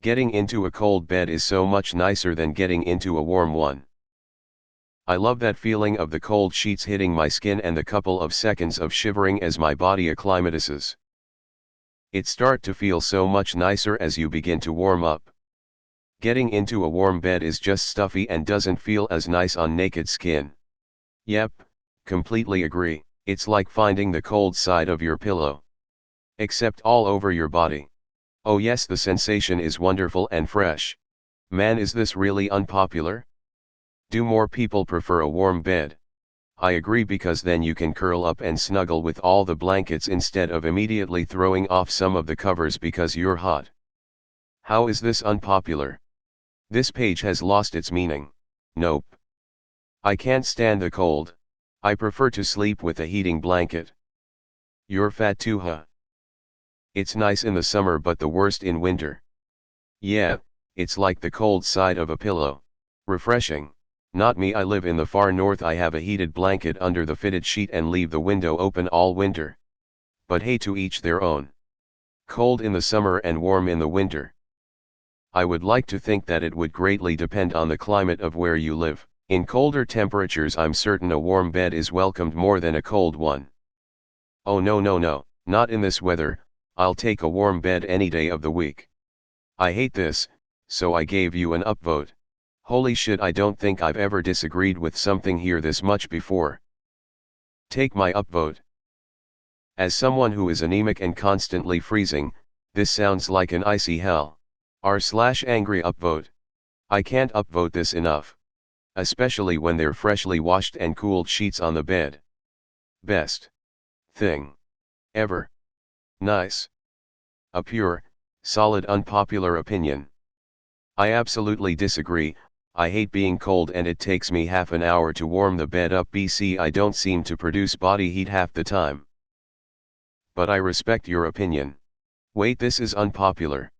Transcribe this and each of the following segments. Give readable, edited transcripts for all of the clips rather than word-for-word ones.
Getting into a cold bed is so much nicer than getting into a warm one. I love that feeling of the cold sheets hitting my skin and the couple of seconds of shivering as my body acclimatizes. It starts to feel so much nicer as you begin to warm up. Getting into a warm bed is just stuffy and doesn't feel as nice on naked skin. Yep, completely agree, it's like finding the cold side of your pillow. Except all over your body. Oh yes, the sensation is wonderful and fresh. Man, is this really unpopular? Do more people prefer a warm bed? I agree, because then you can curl up and snuggle with all the blankets instead of immediately throwing off some of the covers because you're hot. How is this unpopular? This page has lost its meaning. Nope. I can't stand the cold. I prefer to sleep with a heating blanket. You're fat too, huh? It's nice in the summer but the worst in winter. Yeah, it's like the cold side of a pillow. Refreshing. Not me, I live in the far north. I have a heated blanket under the fitted sheet and leave the window open all winter. But hey, to each their own. Cold in the summer and warm in the winter. I would like to think that it would greatly depend on the climate of where you live. In colder temperatures, I'm certain a warm bed is welcomed more than a cold one. Oh no, not in this weather. I'll take a warm bed any day of the week. I hate this, so I gave you an upvote. Holy shit, I don't think I've ever disagreed with something here this much before. Take my upvote. As someone who is anemic and constantly freezing, this sounds like an icy hell. R/angry upvote. I can't upvote this enough. Especially when they're freshly washed and cooled sheets on the bed. Best thing ever. Nice. A pure, solid unpopular opinion. I absolutely disagree. I hate being cold and it takes me half an hour to warm the bed up. BC, I don't seem to produce body heat half the time. But I respect your opinion. Wait, this is unpopular.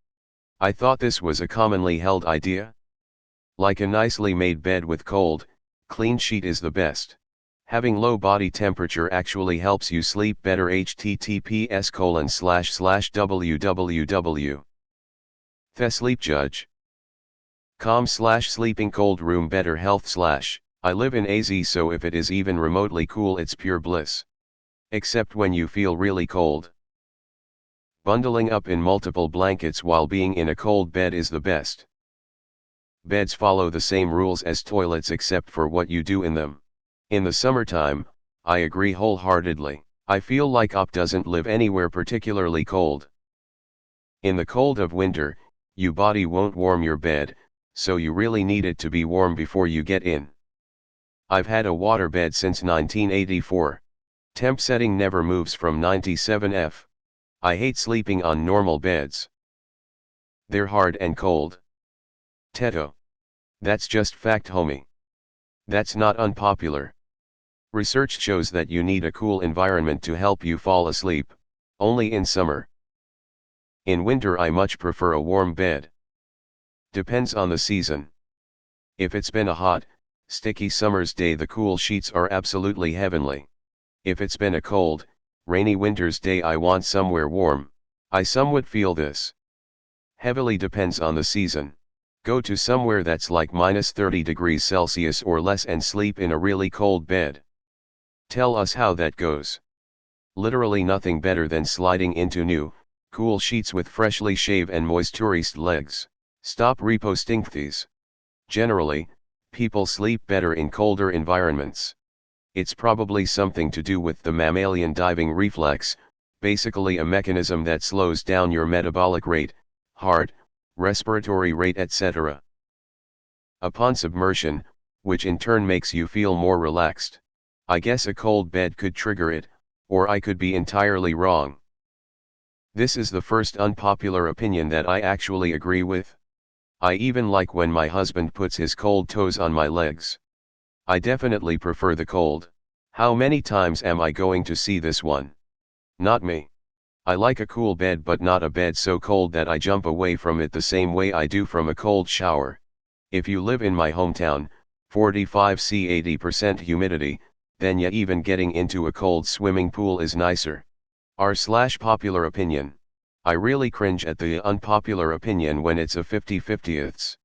I thought this was a commonly held idea. Like a nicely made bed with cold, clean sheet is the best. Having low body temperature actually helps you sleep better. https://www. thesleepjudge.com/sleeping cold room better health/ I live in AZ, so if it is even remotely cool it's pure bliss. Except when you feel really cold. Bundling up in multiple blankets while being in a cold bed is the best. Beds follow the same rules as toilets except for what you do in them. In the summertime, I agree wholeheartedly. I feel like OP doesn't live anywhere particularly cold. In the cold of winter, your body won't warm your bed, so you really need it to be warm before you get in. I've had a water bed since 1984. Temp setting never moves from 97°F. I hate sleeping on normal beds. They're hard and cold. Teto. That's just fact, homie. That's not unpopular. Research shows that you need a cool environment to help you fall asleep, only in summer. In winter I much prefer a warm bed. Depends on the season. If it's been a hot, sticky summer's day, the cool sheets are absolutely heavenly. If it's been a cold, rainy winter's day, I want somewhere warm. I somewhat feel this. Heavily depends on the season. Go to somewhere that's like -30°C or less and sleep in a really cold bed. Tell us how that goes. Literally nothing better than sliding into new, cool sheets with freshly shaved and moisturized legs. Stop reposting these. Generally, people sleep better in colder environments. It's probably something to do with the mammalian diving reflex, basically a mechanism that slows down your metabolic rate, heart, respiratory rate, etc. upon submersion, which in turn makes you feel more relaxed. I guess a cold bed could trigger it, or I could be entirely wrong. This is the first unpopular opinion that I actually agree with. I even like when my husband puts his cold toes on my legs. I definitely prefer the cold. How many times am I going to see this one? Not me. I like a cool bed, but not a bed so cold that I jump away from it the same way I do from a cold shower. If you live in my hometown, 45°C 80% humidity, then yeah, even getting into a cold swimming pool is nicer. R/popular opinion. I really cringe at the unpopular opinion when it's a 50-50ths.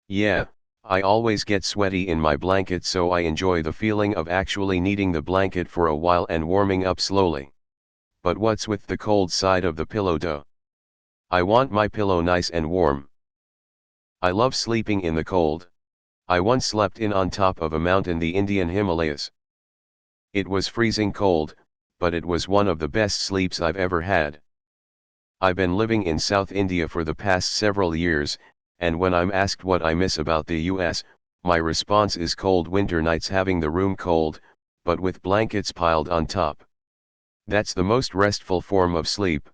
Yeah, I always get sweaty in my blanket, so I enjoy the feeling of actually needing the blanket for a while and warming up slowly. But what's with the cold side of the pillow though? I want my pillow nice and warm. I love sleeping in the cold. I once slept in on top of a mountain, the Indian Himalayas. It was freezing cold, but it was one of the best sleeps I've ever had. I've been living in South India for the past several years, and when I'm asked what I miss about the US, my response is cold winter nights, having the room cold, but with blankets piled on top. That's the most restful form of sleep.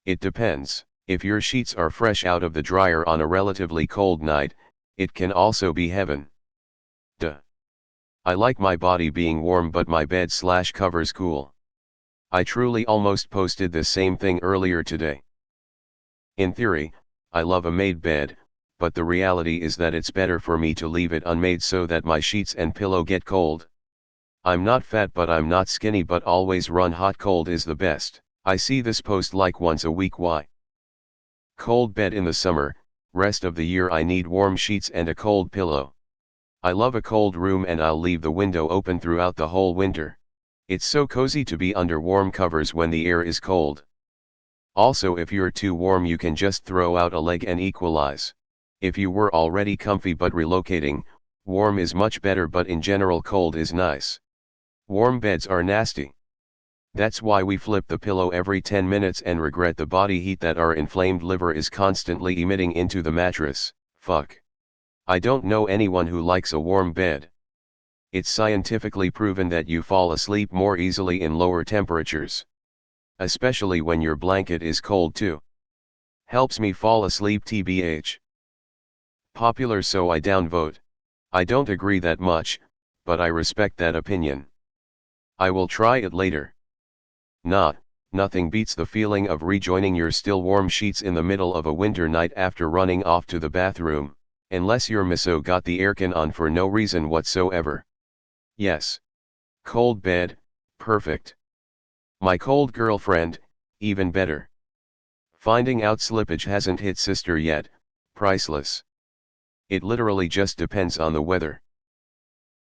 It depends. If your sheets are fresh out of the dryer on a relatively cold night, it can also be heaven. Duh. I like my body being warm but my bed/covers cool. I truly almost posted the same thing earlier today. In theory, I love a made bed, but the reality is that it's better for me to leave it unmade so that my sheets and pillow get cold. I'm not fat but I'm not skinny, but always run hot. Cold is the best. I see this post like once a week. Why? Cold bed in the summer, rest of the year I need warm sheets and a cold pillow. I love a cold room and I'll leave the window open throughout the whole winter. It's so cozy to be under warm covers when the air is cold. Also, if you're too warm you can just throw out a leg and equalize. If you were already comfy but relocating, warm is much better, but in general cold is nice. Warm beds are nasty. That's why we flip the pillow every 10 minutes and regret the body heat that our inflamed liver is constantly emitting into the mattress. Fuck. I don't know anyone who likes a warm bed. It's scientifically proven that you fall asleep more easily in lower temperatures. Especially when your blanket is cold too. Helps me fall asleep tbh. Popular, so I downvote. I don't agree that much, but I respect that opinion. I will try it later. Nothing beats the feeling of rejoining your still warm sheets in the middle of a winter night after running off to the bathroom, unless your miso got the aircon on for no reason whatsoever. Yes. Cold bed, perfect. My cold girlfriend, even better. Finding out slippage hasn't hit sister yet, priceless. It literally just depends on the weather.